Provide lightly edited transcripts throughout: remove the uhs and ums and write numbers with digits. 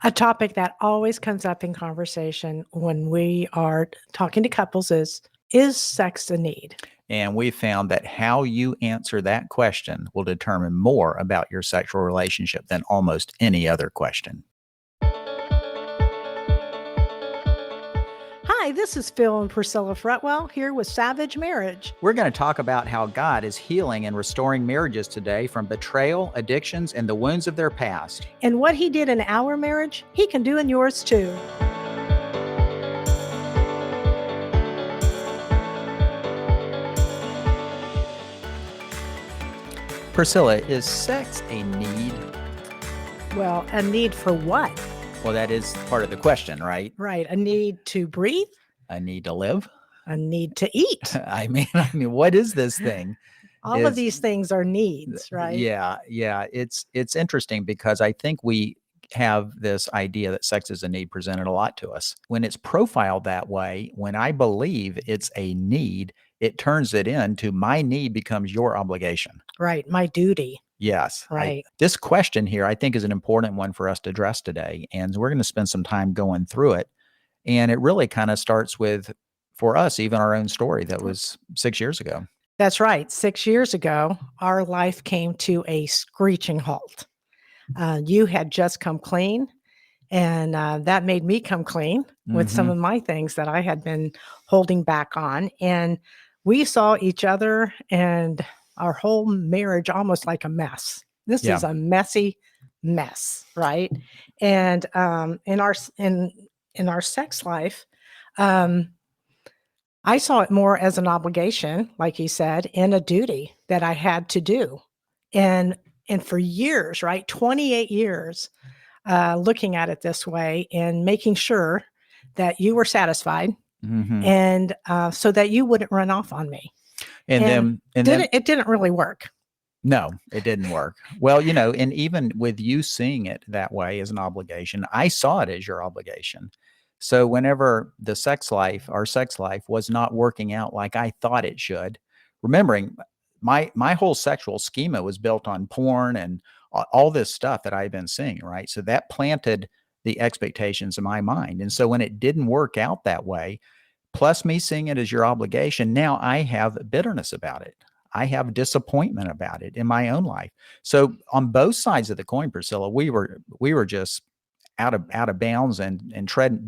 A topic that always comes up in conversation when we are talking to couples is sex a need? And we found that how you answer that question will determine more about your sexual relationship than almost any other question. Hi, this is Phil and Priscilla Fretwell here with Savage Marriage. We're going to talk about how God is healing and restoring marriages today from betrayal, addictions, and the wounds of their past. And what He did in our marriage, He can do in yours too. Priscilla, is sex a need? Well, a need for what? Well, that is part of the question, right? Right. A need to breathe, A need to live? a need to eat. I mean, what is this thing? All of these things are needs, right? Yeah. It's interesting because I think we have this idea that sex is a need presented a lot to us. When it's profiled that way, when I believe it's a need, it turns it into my need becomes your obligation. Right. My duty. Yes. Right. This question here, I think, is an important one for us to address today. And we're going to spend some time going through it. And it really kind of starts with, for us, even our own story that was 6 years ago. That's right. 6 years ago, our life came to a screeching halt. You had just come clean, and that made me come clean with some of my things that I had been holding back on. And we saw each other and our whole marriage almost like a mess. This is a messy mess, right? And in our sex life, I saw it more as an obligation, like he said, and a duty that I had to do. And for years, right, 28 years, looking at it this way and making sure that you were satisfied, and so that you wouldn't run off on me. And then it didn't really work. No, it didn't work. Well, and even with you seeing it that way as an obligation, I saw it as your obligation. So whenever our sex life was not working out like I thought it should, remembering my whole sexual schema was built on porn and all this stuff that I've been seeing, right? So that planted the expectations in my mind. And so when it didn't work out that way, plus me seeing it as your obligation, now I have bitterness about it. I have disappointment about it in my own life. So on both sides of the coin, Priscilla, we were just out of bounds and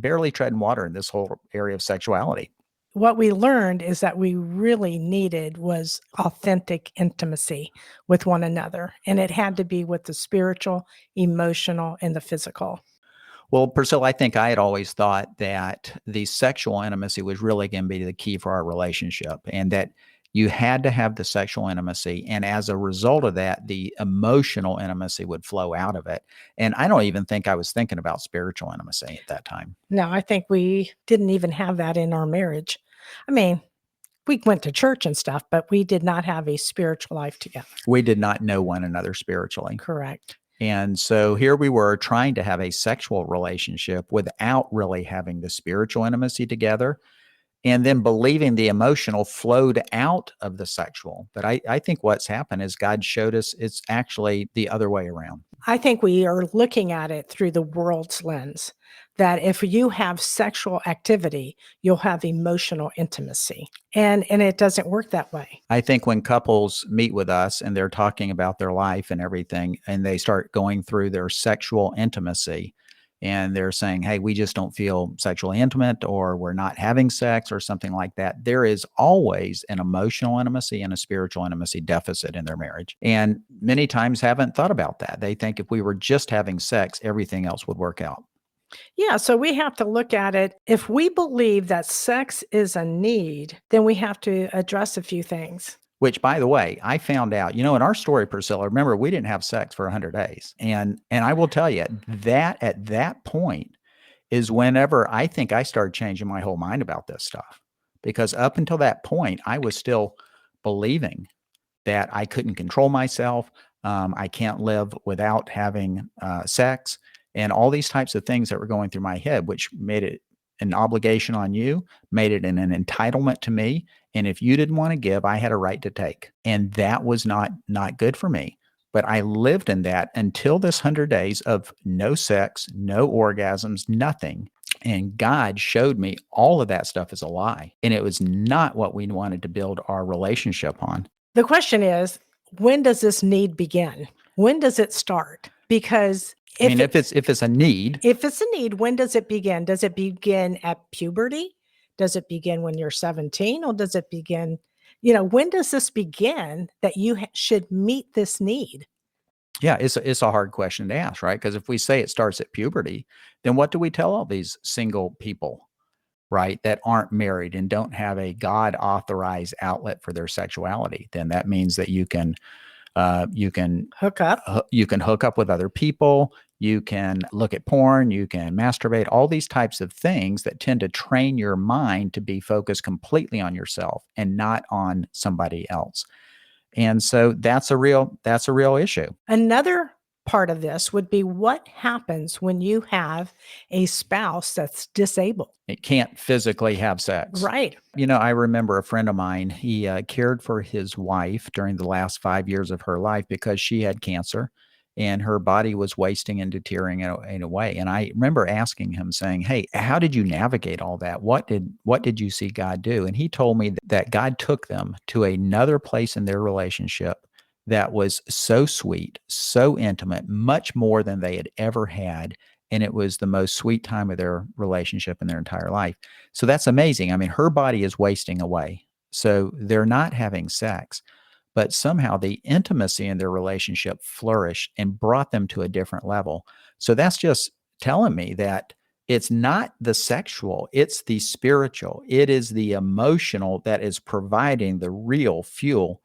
barely treading water in this whole area of sexuality. What we learned is that we really needed was authentic intimacy with one another. And it had to be with the spiritual, emotional, and the physical. Well, Priscilla, I think I had always thought that the sexual intimacy was really going to be the key for our relationship, and that you had to have the sexual intimacy. And as a result of that, the emotional intimacy would flow out of it. And I don't even think I was thinking about spiritual intimacy at that time. No, I think we didn't even have that in our marriage. I mean, we went to church and stuff, but we did not have a spiritual life together. We did not know one another spiritually. Correct. And so here we were trying to have a sexual relationship without really having the spiritual intimacy together. And then believing the emotional flowed out of the sexual. But I think what's happened is God showed us it's actually the other way around. I think we are looking at it through the world's lens, that if you have sexual activity, you'll have emotional intimacy. And it doesn't work that way. I think when couples meet with us and they're talking about their life and everything, and they start going through their sexual intimacy, and they're saying, hey, we just don't feel sexually intimate, or we're not having sex or something like that, there is always an emotional intimacy and a spiritual intimacy deficit in their marriage. And many times haven't thought about that. They think if we were just having sex, everything else would work out. Yeah, so we have to look at it. If we believe that sex is a need, then we have to address a few things. Which, by the way, I found out, in our story, Priscilla, remember, we didn't have sex for 100 days. And I will tell you that at that point is whenever I think I started changing my whole mind about this stuff. Because up until that point, I was still believing that I couldn't control myself. I can't live without having sex, and all these types of things that were going through my head, which made it an obligation on you, made it an entitlement to me. And if you didn't want to give, I had a right to take. And that was not good for me. But I lived in that until this 100 days of no sex, no orgasms, nothing. And God showed me all of that stuff is a lie. And it was not what we wanted to build our relationship on. The question is, when does this need begin? When does it start? Because if it's a need, when does it begin? Does it begin at puberty? Does it begin when you're 17? Or does it begin, when does this begin that you should meet this need? Yeah, it's a hard question to ask, right? Because if we say it starts at puberty, then what do we tell all these single people, right, that aren't married and don't have a God authorized outlet for their sexuality? Then that means that you can Hook up. You can hook up with other people. You can look at porn. You can masturbate. All these types of things that tend to train your mind to be focused completely on yourself and not on somebody else. And so that's a real issue. Another part of this would be what happens when you have a spouse that's disabled. It can't physically have sex. Right. I remember a friend of mine, he cared for his wife during the last 5 years of her life because she had cancer and her body was wasting and deteriorating away. And I remember asking him, saying, "Hey, how did you navigate all that? What did you see God do?" And he told me that God took them to another place in their relationship that was so sweet, so intimate, much more than they had ever had. And it was the most sweet time of their relationship in their entire life. So that's amazing. I mean, her body is wasting away. So they're not having sex, but somehow the intimacy in their relationship flourished and brought them to a different level. So that's just telling me that it's not the sexual, it's the spiritual, it is the emotional that is providing the real fuel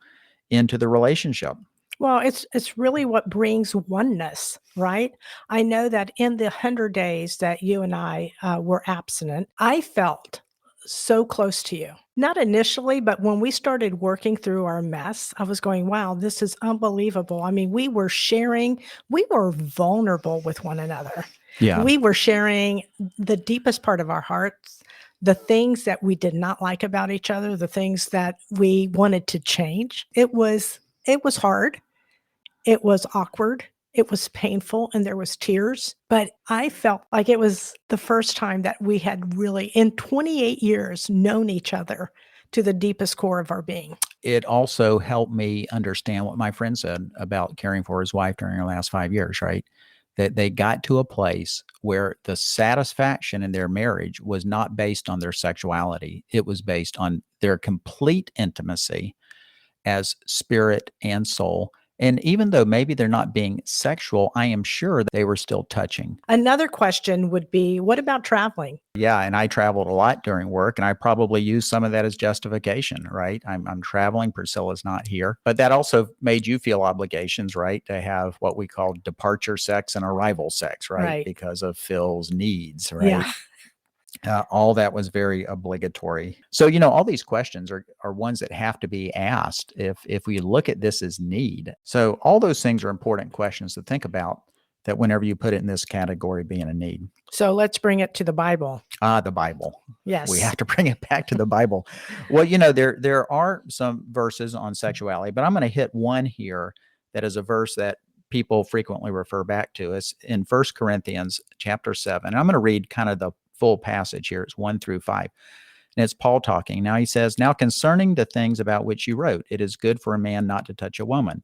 into the relationship. Well, it's really what brings oneness, right? I know that in the 100 days that you and I were abstinent, I felt so close to you. Not initially, but when we started working through our mess, I was going, wow, this is unbelievable. I mean, we were sharing, we were vulnerable with one another. Yeah. We were sharing the deepest part of our hearts, the things that we did not like about each other, the things that we wanted to change. It was hard. It was awkward. It was painful and there was tears, but I felt like it was the first time that we had really, in 28 years, known each other to the deepest core of our being. It also helped me understand what my friend said about caring for his wife during her last 5 years, right? That they got to a place where the satisfaction in their marriage was not based on their sexuality. It was based on their complete intimacy as spirit and soul. And even though maybe they're not being sexual, I am sure they were still touching. Another question would be, what about traveling? Yeah, and I traveled a lot during work, and I probably used some of that as justification, right? I'm traveling, Priscilla's not here. But that also made you feel obligations, right? To have what we call departure sex and arrival sex, right? Because of Phil's needs, right? Yeah. All that was very obligatory. So, all these questions are ones that have to be asked if we look at this as need. So all those things are important questions to think about, that whenever you put it in this category being a need. So let's bring it to the Bible. The Bible. Yes. We have to bring it back to the Bible. Well, there are some verses on sexuality, but I'm going to hit one here that is a verse that people frequently refer back to. It's in 1 Corinthians chapter 7. And I'm going to read kind of the full passage here. It's 1-5. And it's Paul talking. Now he says, "Now concerning the things about which you wrote, it is good for a man not to touch a woman.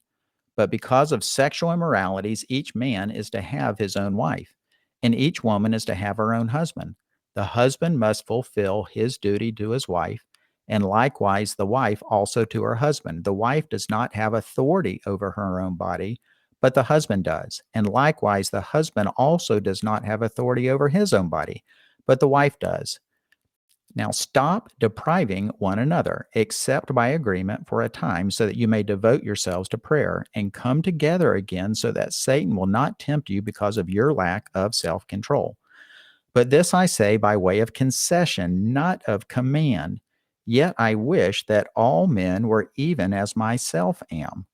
But because of sexual immoralities, each man is to have his own wife, and each woman is to have her own husband. The husband must fulfill his duty to his wife, and likewise the wife also to her husband. The wife does not have authority over her own body, but the husband does. And likewise the husband also does not have authority over his own body, but the wife does. Now stop depriving one another, except by agreement for a time, so that you may devote yourselves to prayer and come together again, so that Satan will not tempt you because of your lack of self-control. But this I say by way of concession, not of command. Yet I wish that all men were even as myself am.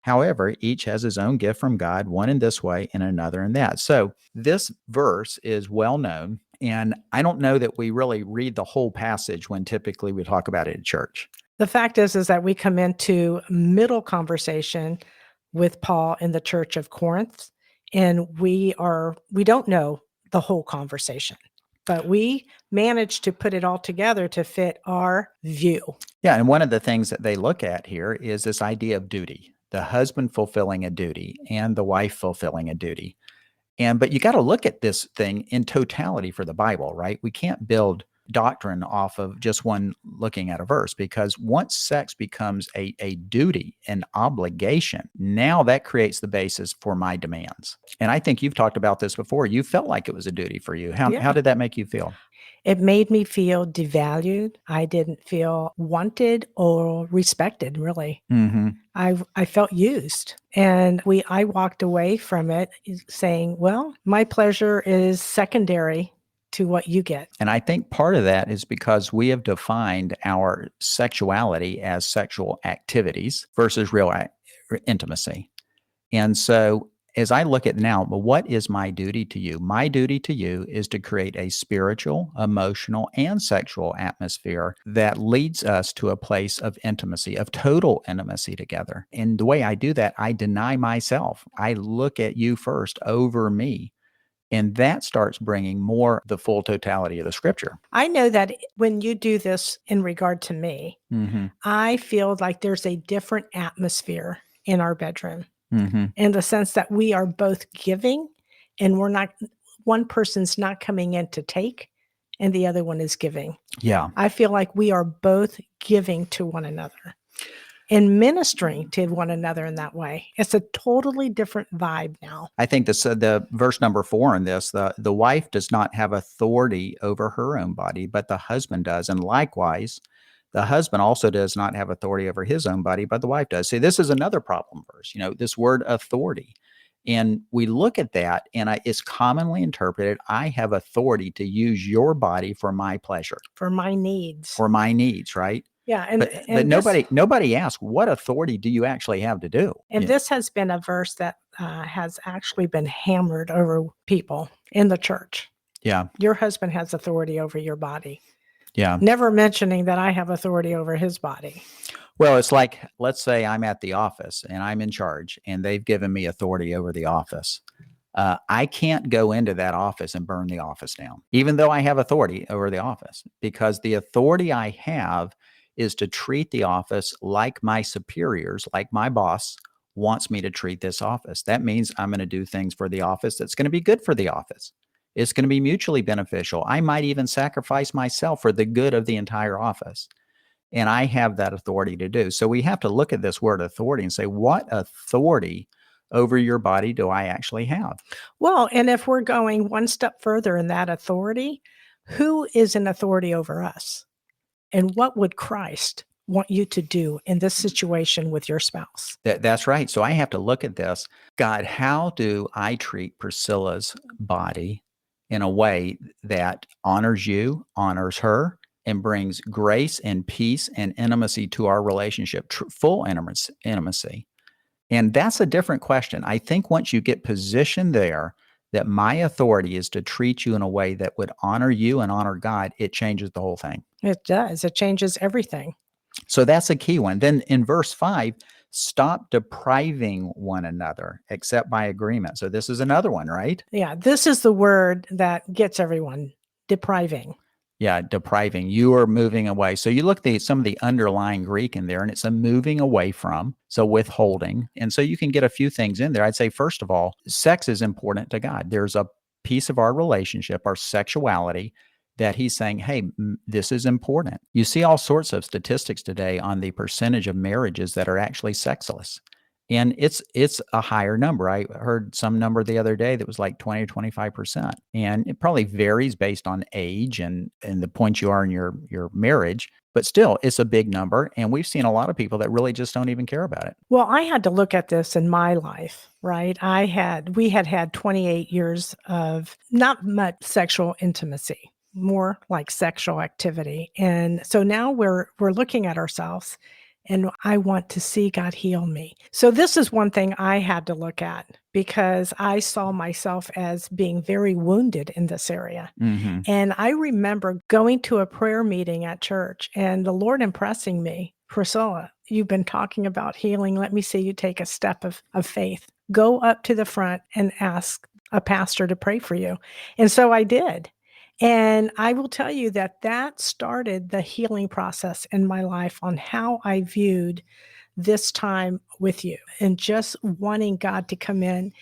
However, each has his own gift from God, one in this way and another in that." So this verse is well known, and I don't know that we really read the whole passage when typically we talk about it at church. The fact is that we come into middle conversation with Paul in the church of Corinth, and we don't know the whole conversation, but we managed to put it all together to fit our view. Yeah, and one of the things that they look at here is this idea of duty, the husband fulfilling a duty and the wife fulfilling a duty. But you got to look at this thing in totality for the Bible, right? We can't build doctrine off of just one looking at a verse, because once sex becomes a duty, an obligation, now that creates the basis for my demands. And I think you've talked about this before. You felt like it was a duty for you. How Yeah. did that make you feel? It made me feel devalued. I didn't feel wanted or respected, really. Mm-hmm. I felt used, and I walked away from it saying, well, my pleasure is secondary to what you get. And I think part of that is because we have defined our sexuality as sexual activities versus real intimacy. And so as I look at now, but what is my duty to you? My duty to you is to create a spiritual, emotional, and sexual atmosphere that leads us to a place of intimacy, of total intimacy together. And the way I do that, I deny myself. I look at you first over me. And that starts bringing more the full totality of the scripture. I know that when you do this in regard to me, I feel like there's a different atmosphere in our bedroom. In the sense that we are both giving, and one person's not coming in to take and the other one is giving. Yeah. I feel like we are both giving to one another and ministering to one another in that way. It's a totally different vibe now. I think the verse number 4 in this, the wife does not have authority over her own body, but the husband does. And likewise, the husband also does not have authority over his own body, but the wife does. See, this is another problem verse, this word authority. And we look at that, and it's commonly interpreted, I have authority to use your body for my pleasure. For my needs. For my needs, right? Yeah. But nobody asks, what authority do you actually have to do? And this has been a verse that has actually been hammered over people in the church. Yeah. Your husband has authority over your body. Yeah. Never mentioning that I have authority over his body. Well, it's like, let's say I'm at the office and I'm in charge and they've given me authority over the office. I can't go into that office and burn the office down, even though I have authority over the office, because the authority I have is to treat the office like my superiors, like my boss wants me to treat this office. That means I'm going to do things for the office that's going to be good for the office. It's going to be mutually beneficial. I might even sacrifice myself for the good of the entire office. And I have that authority to do. So we have to look at this word authority and say, what authority over your body do I actually have? Well, and if we're going one step further in that authority, who is in authority over us? And what would Christ want you to do in this situation with your spouse? That's right. So I have to look at this. God, how do I treat Priscilla's body in a way that honors you, honors her, and brings grace and peace and intimacy to our relationship, full intimacy? And that's a different question. I think once you get positioned there, that my authority is to treat you in a way that would honor you and honor God, it changes the whole thing. It does. It changes everything. So that's a key one. Then in verse 5, stop depriving one another except by agreement. So this is another one, right? Yeah, this is the word that gets everyone, depriving. Yeah, depriving. You are moving away. So you look at some of the underlying Greek in there, and it's a moving away from, so withholding. And so you can get a few things in there. I'd say, first of all, sex is important to God. There's a piece of our relationship, our sexuality, that he's saying, hey, this is important. You see all sorts of statistics today on the percentage of marriages that are actually sexless. And it's a higher number. I heard some number the other day that was like 20 or 25%. And it probably varies based on age and the point you are in your marriage. But still, it's a big number. And we've seen a lot of people that really just don't even care about it. Well, I had to look at this in my life, right? We had 28 years of not much sexual intimacy, more like sexual activity. And so now we're looking at ourselves, and I want to see God heal me. So this is one thing I had to look at, because I saw myself as being very wounded in this area. Mm-hmm. And I remember going to a prayer meeting at church and the Lord impressing me, Priscilla, you've been talking about healing. Let me see you take a step of faith. Go up to the front and ask a pastor to pray for you. And so I did. And I will tell you that that started the healing process in my life on how I viewed this time with you and just wanting God to come in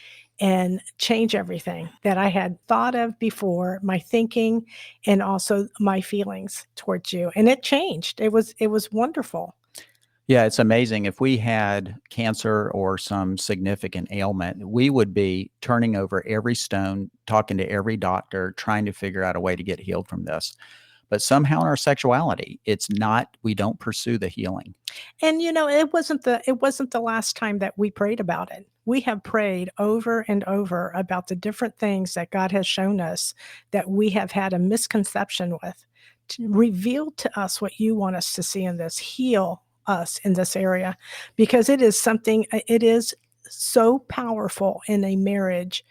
and change everything that I had thought of before, my thinking and also my feelings towards you. And it changed. It was wonderful. Yeah, it's amazing. If we had cancer or some significant ailment, we would be turning over every stone, talking to every doctor, trying to figure out a way to get healed from this. But somehow in our sexuality, it's not, we don't pursue the healing. And it wasn't the last time that we prayed about it. We have prayed over and over about the different things that God has shown us that we have had a misconception with. To reveal to us what you want us to see in this, heal us in this area, because it is something, it is so powerful in a marriage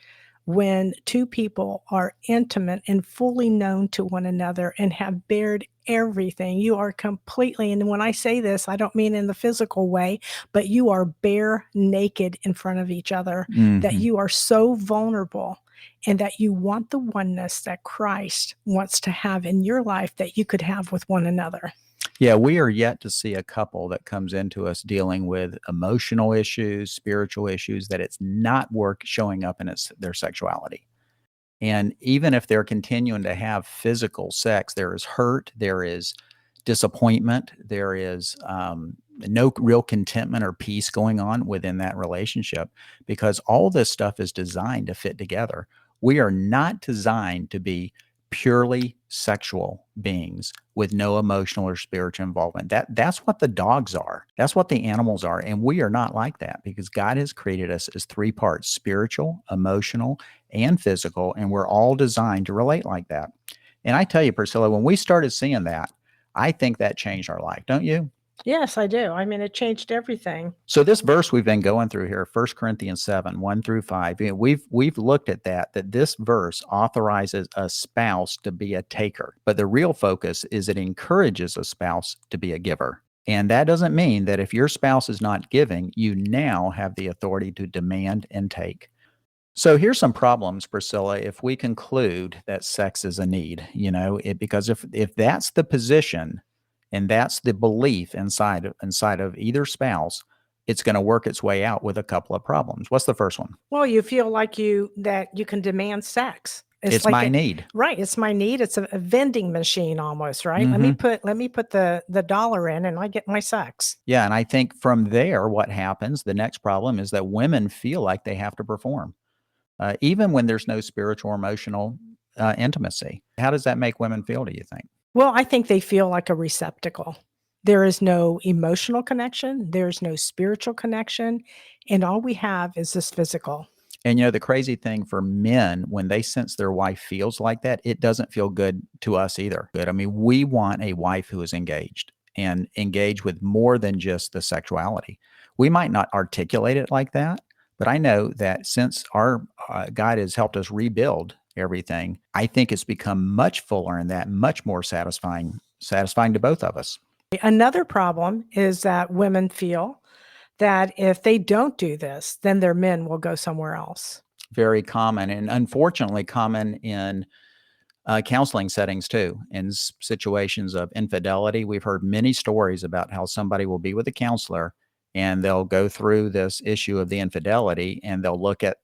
when two people are intimate and fully known to one another and have bared everything. You are completely, and when I say this, I don't mean in the physical way, but you are bare naked in front of each other, that you are so vulnerable and that you want the oneness that Christ wants to have in your life that you could have with one another. Yeah, we are yet to see a couple that comes into us dealing with emotional issues, spiritual issues, that it's not work showing up in their sexuality. And even if they're continuing to have physical sex, there is hurt, there is disappointment, there is no real contentment or peace going on within that relationship, because all this stuff is designed to fit together. We are not designed to be purely sexual beings with no emotional or spiritual involvement. That's what the dogs are. That's what the animals are. And we are not like that, because God has created us as three parts: spiritual, emotional, and physical. And we're all designed to relate like that. And I tell you, Priscilla, when we started seeing that, I think that changed our life. Don't you? Yes, I do. I mean, it changed everything. So this verse we've been going through here, 1 Corinthians 7, 1 through 5, we've looked at that this verse authorizes a spouse to be a taker. But the real focus is it encourages a spouse to be a giver. And that doesn't mean that if your spouse is not giving, you now have the authority to demand and take. So here's some problems, Priscilla, if we conclude that sex is a need, because if that's the position and that's the belief inside of either spouse, it's going to work its way out with a couple of problems. What's the first one? Well, you feel like that you can demand sex. It's like my need. Right. It's my need. It's a vending machine almost, right? Let Mm-hmm. me put the dollar in and I get my sex. Yeah, and I think from there, what happens, the next problem is that women feel like they have to perform, even when there's no spiritual or emotional intimacy. How does that make women feel, do you think? Well, I think they feel like a receptacle. There is no emotional connection, there's no spiritual connection, and all we have is this physical. And the crazy thing for men, when they sense their wife feels like that, it doesn't feel good to us either. Good. I mean, we want a wife who is engaged and engaged with more than just the sexuality. We might not articulate it like that, but I know that since our God has helped us rebuild everything, I think it's become much fuller and that much more satisfying to both of us. Another problem is that women feel that if they don't do this, then their men will go somewhere else. Very common, and unfortunately common in counseling settings too. In situations of infidelity, we've heard many stories about how somebody will be with a counselor and they'll go through this issue of the infidelity, and they'll look at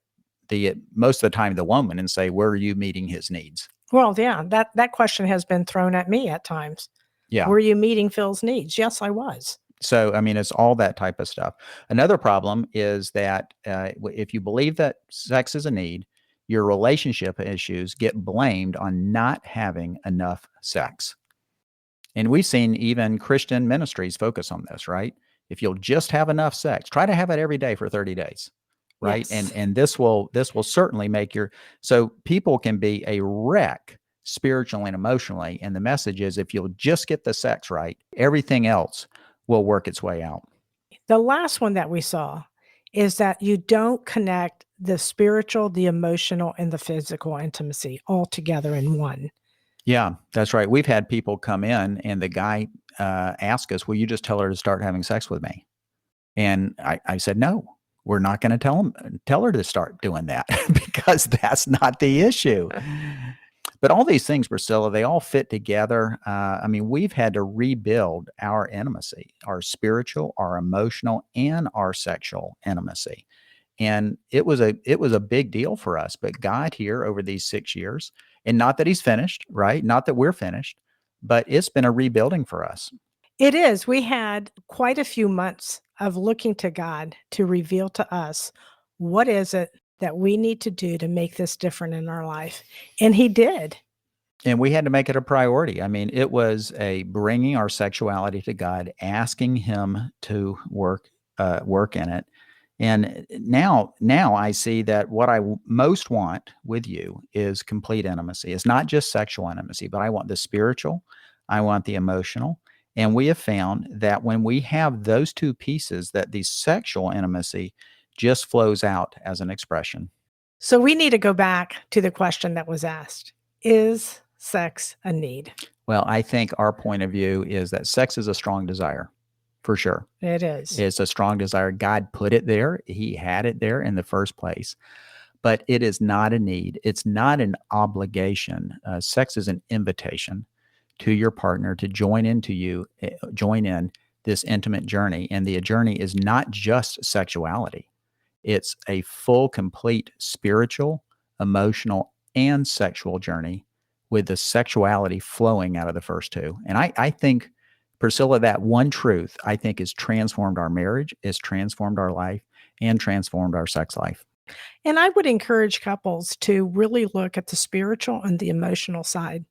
most of the time the woman and say, where are you meeting his needs? Well, yeah, that question has been thrown at me at times. Yeah. Were you meeting Phil's needs? Yes, I was. So, I mean, it's all that type of stuff. Another problem is that if you believe that sex is a need, your relationship issues get blamed on not having enough sex. And we've seen even Christian ministries focus on this, right? If you'll just have enough sex, try to have it every day for 30 days, right? Yes. And this will certainly make so people can be a wreck spiritually and emotionally. And the message is, if you'll just get the sex right, everything else will work its way out. The last one that we saw is that you don't connect the spiritual, the emotional, and the physical intimacy all together in one. Yeah, that's right. We've had people come in and the guy ask us, will you just tell her to start having sex with me? And I said, no, we're not going to tell her to start doing that because that's not the issue. But all these things, Priscilla, they all fit together. I mean, we've had to rebuild our intimacy, our spiritual, our emotional, and our sexual intimacy. And it was a big deal for us. But God here over these 6 years, and not that He's finished, right? Not that we're finished, but it's been a rebuilding for us. It is. We had quite a few months of looking to God to reveal to us what is it that we need to do to make this different in our life. And He did. And we had to make it a priority. I mean, it was a bringing our sexuality to God, asking Him to work in it. And now I see that what I most want with you is complete intimacy. It's not just sexual intimacy, but I want the spiritual, I want the emotional. And we have found that when we have those two pieces, that the sexual intimacy just flows out as an expression. So we need to go back to the question that was asked. Is sex a need? Well, I think our point of view is that sex is a strong desire, for sure. It is. It's a strong desire. God put it there. He had it there in the first place. But it is not a need. It's not an obligation. Sex is an invitation to your partner to join in this intimate journey. And the journey is not just sexuality. It's a full, complete spiritual, emotional, and sexual journey with the sexuality flowing out of the first two. And I think, Priscilla, that one truth, I think, has transformed our marriage, has transformed our life, and transformed our sex life. And I would encourage couples to really look at the spiritual and the emotional side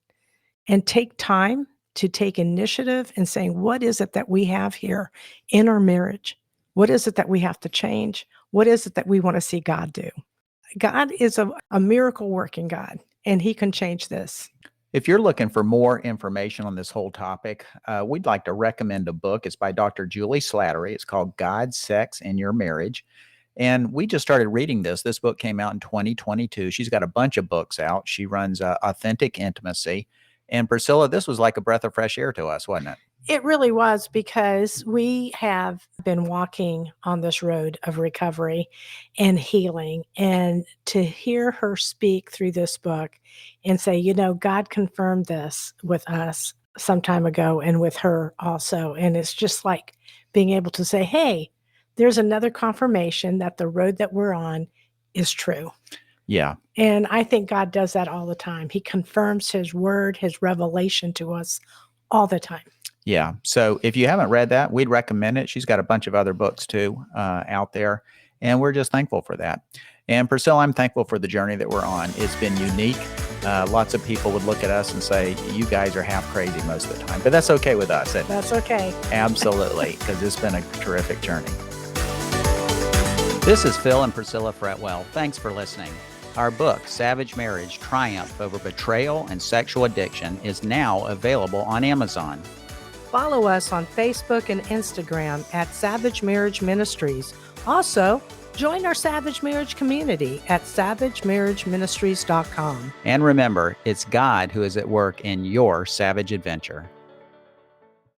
and take time to take initiative in saying, what is it that we have here in our marriage? What is it that we have to change? What is it that we want to see God do? God is a miracle working God, and He can change this. If you're looking for more information on this whole topic, we'd like to recommend a book. It's by Dr. Julie Slattery. It's called God, Sex, and Your Marriage. And we just started reading this. This book came out in 2022. She's got a bunch of books out. She runs Authentic Intimacy. And Priscilla, this was like a breath of fresh air to us, wasn't it? It really was, because we have been walking on this road of recovery and healing. And to hear her speak through this book and say, God confirmed this with us some time ago and with her also. And it's just like being able to say, hey, there's another confirmation that the road that we're on is true. Yeah. And I think God does that all the time. He confirms His word, His revelation to us all the time. Yeah. So if you haven't read that, we'd recommend it. She's got a bunch of other books too out there. And we're just thankful for that. And Priscilla, I'm thankful for the journey that we're on. It's been unique. Lots of people would look at us and say, you guys are half crazy most of the time. But that's okay with us. That's okay. Absolutely. Because it's been a terrific journey. This is Phil and Priscilla Fretwell. Thanks for listening. Our book, Savage Marriage: Triumph Over Betrayal and Sexual Addiction, is now available on Amazon. Follow us on Facebook and Instagram at Savage Marriage Ministries. Also, join our Savage Marriage community at savagemarriageministries.com. And remember, it's God who is at work in your savage adventure.